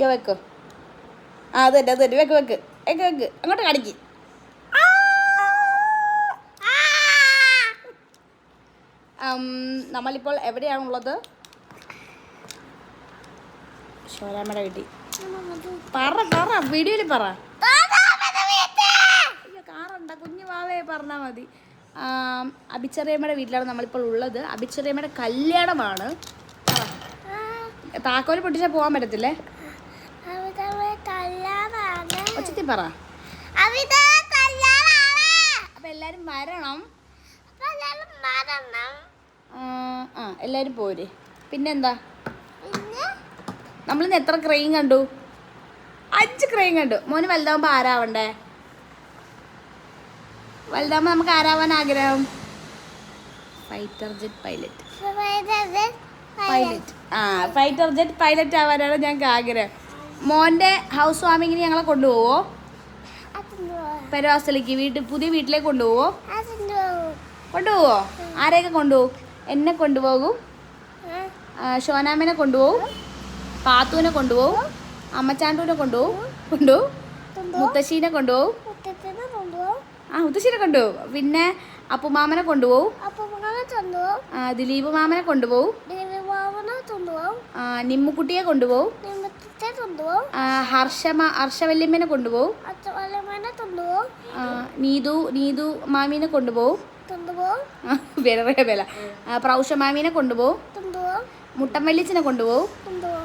യോ വെക്ക്. അത് തന്നെ വെക്ക് വെക്ക് വെക്ക് വെക്ക് അങ്ങോട്ട് കാണിക്ക്. നമ്മളിപ്പോൾ എവിടെയാണുള്ളത്? ശോരാമ്മയുടെ വീട്ടിൽ. പറ വീഡിയോയിൽ പറ. കാറുണ്ട കുഞ്ഞു വാവേ പറഞ്ഞാൽ മതി. അബിച്ചറിയമ്മയുടെ വീട്ടിലാണ് നമ്മളിപ്പോൾ ഉള്ളത്. അബിച്ചറിയമ്മയുടെ കല്യാണമാണ്. താക്കോല് പൊട്ടിച്ചാൽ പോകാൻ പറ്റത്തില്ലേ? ഒച്ചത്തി പറ. അപ്പൊ എല്ലാരും വരണം. എല്ലാരും പോര്. പിന്നെന്താ, നമ്മളിന്ന് എത്ര ക്രെയിൻ കണ്ടു? 5 ക്രെയിൻ കണ്ടു. മോന് വലുതാവുമ്പോ ആരാവണ്ടേ? വലുതാവുമ്പോ നമുക്ക് ആരാവാൻ ആഗ്രഹം? Fighter jet pilot. Fighter jet pilot ആവാനാണ് ഞങ്ങൾക്ക് ആഗ്രഹം. മോന്റെ ഹൗസ് വാമിങ്ങിന് ഞങ്ങളെ കൊണ്ടുപോവോ? പെരവാസലേക്ക് പുതിയ വീട്ടിലേക്ക് കൊണ്ടുപോവോ? കൊണ്ടുപോവോ? ആരെയൊക്കെ കൊണ്ടുപോകും? എന്നെ കൊണ്ടുപോകും, ഷോനാമ്മനെ കൊണ്ടുപോകും, പാത്തുവിനെ കൊണ്ടുപോകും, അമ്മച്ചാണ്ടൂനെ കൊണ്ടുപോകും, മുത്തശ്ശീനെ കൊണ്ടുപോകും. മുത്തശ്ശീനെ കൊണ്ടുപോകും. പിന്നെ അപ്പുമാമനെ കൊണ്ടുപോകും, ദിലീപ് മാമനെ കൊണ്ടുപോകും, നിമ്മുക്കുട്ടിയെ കൊണ്ടുപോകും, ഹർഷവല്യമ്മനെ കൊണ്ടുപോകും, നീതു മാമീനെ കൊണ്ടുപോകും, പ്രൗഷമാമീനെ കൊണ്ടുപോകും, മുട്ടംവല്ലിച്ചനെ കൊണ്ടുപോകും,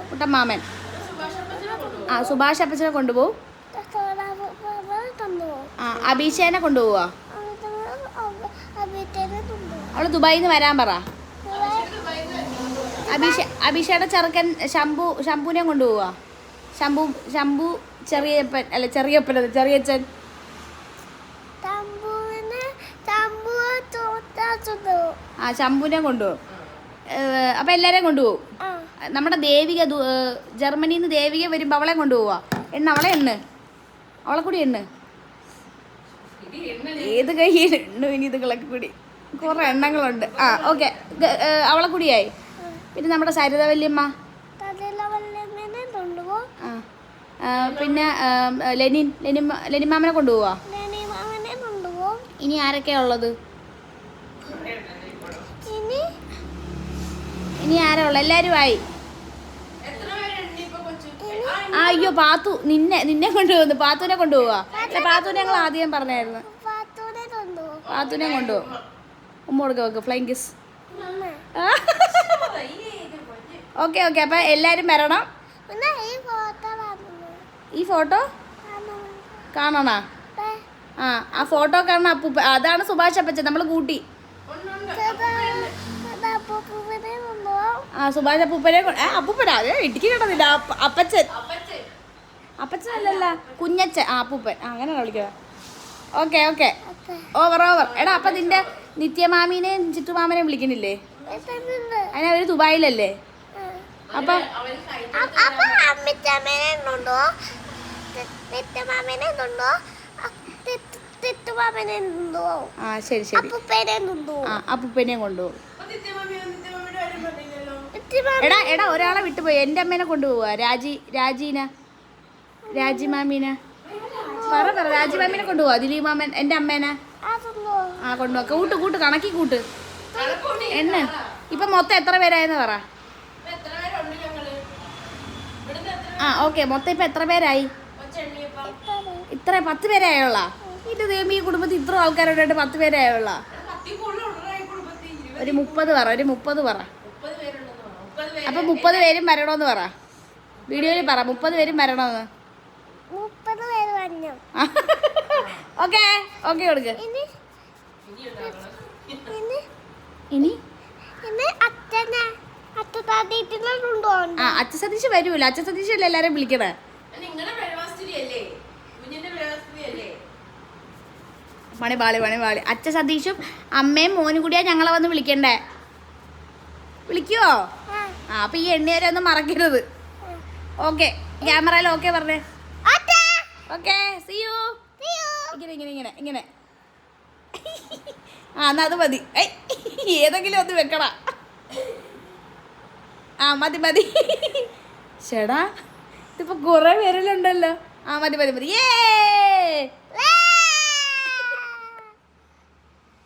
മുട്ടമ്മാമൻ, സുഭാഷ് അപ്പച്ചനെ കൊണ്ടുപോകും, അബീഷേനെ കൊണ്ടുപോവാ. അവള് ദുബായിൽ നിന്ന് വരാൻ പറ. അബീഷയുടെ ചെറുക്കൻ ശംഭുവിനെ കൊണ്ടുപോവാ. ശംഭു ചെറിയപ്പൻ അല്ല ചെറിയച്ഛൻ. ശംഭുവിനെ കൊണ്ടുപോകും. അപ്പൊ എല്ലാരെയും കൊണ്ടുപോകും. നമ്മുടെ ദേവിക ജർമ്മനിയിൽ നിന്ന് ദേവിക വരുമ്പോ അവളെ കൊണ്ടുപോവാ. അവളെ കൂടി ഏത് കയ്യിൽ ഇനി ഇതുകളൊക്കെ കൂടി കുറെ എണ്ണങ്ങളുണ്ട്. ഓക്കെ, അവളെ കൂടിയായി. പിന്നെ നമ്മുടെ സരിത വല്യമ്മ, പിന്നെ ലെനിമാമനെ കൊണ്ടുപോവാ. ഇനി ആരൊക്കെയാ ഉള്ളത്? ഇനി ആരാ ഉള്ളത്? എല്ലാരും ആയി. അയ്യോ പാത്തു നിന്നെ കൊണ്ടുപോകുന്നു. പാത്തുവിനെ കൊണ്ടുപോവാ. പാത്തുവിനെ ഞങ്ങൾ ആദ്യം പറഞ്ഞായിരുന്നു. പാത്തുവിനെ കൊണ്ടുപോകും. ഉമ്മ കൊടുക്ക വെക്ക്. Flying kiss. ഓക്കെ അപ്പൊ എല്ലാരും വരണം. ഈ ഫോട്ടോ കാണണ? ആ ഫോട്ടോ കാണണം. അപ്പൂപ്പ അതാണ് സുഭാഷ് അപ്പച്ചൻ. നമ്മൾ കൂട്ടി. സുഭാഷ് അപ്പൂപ്പനെ അപ്പൂപ്പനാ ഇടുക്കി കിടന്നില്ല. അപ്പച്ചൻ അല്ലല്ല, കുഞ്ഞച്ചൻ. അപ്പൂപ്പൻ അങ്ങനെ വിളിക്കുക. Okay over. എടാ അപ്പൊ നിന്റെ നിത്യമാമീനെയും ചിറ്റുമാമനെയും വിളിക്കണില്ലേ? അതിന് അവര് ദുബായിലല്ലേ? അപ്പൊ ശരി അപ്പൂപ്പനെയും കൊണ്ടുപോകും. എടാ ഒരാളെ വിട്ടുപോയി. എൻ്റെ അമ്മേനെ കൊണ്ടുപോവാ. രാജിമാമീന പറ രാജിമാമീനെ കൊണ്ടുപോവാ. ദിലീപ് മാമൻ എൻ്റെ അമ്മേനെ കൊണ്ടുപോവാ. കൂട്ട് കണക്കി കൂട്ട് എണ്ണ. ഇപ്പൊ മൊത്തം എത്ര പേരായെന്ന് പറ. ഓക്കെ, മൊത്തം ഇപ്പൊ എത്ര പേരായി? ഇത്ര 10 പേരായുള്ള. ഇത് ദൈവം, ഈ കുടുംബത്തിൽ ഇത്ര ആൾക്കാരോടായിട്ട് 10 പേരായുള്ള. ഒരു 30 പറ. അപ്പൊ 30 പേരും വരണമെന്ന് പറ. വീഡിയോയിൽ പറ 30 പേരും വരണമെന്ന്. ഓക്കെ കൊടുക്ക്. ഇനി അച്ഛ സതീഷ് വരൂല. അച്ഛ സതീഷ് അല്ലേ എല്ലാരും വിളിക്കണേ? പണിപാളി. അച്ഛ സതീഷും അമ്മയും മോനും കൂടിയാ ഞങ്ങളെ വന്ന് വിളിക്കണ്ടേ? വിളിക്കുവോ? അപ്പൊ ഈ എണ്ണേരെ ഒന്നും മറക്കരുത്. ഓക്കെ, ക്യാമറയിൽ ഓക്കെ പറഞ്ഞേ. Okay, see you. ഇങ്ങനെ എന്നാ അത് മതി. ഏതെങ്കിലും ഒന്ന് വെക്കടാ. മതി. ചേടാ ഇതിപ്പോ കൊറേ പേരിലുണ്ടല്ലോ. ആ മതി മതി മതി. ഏ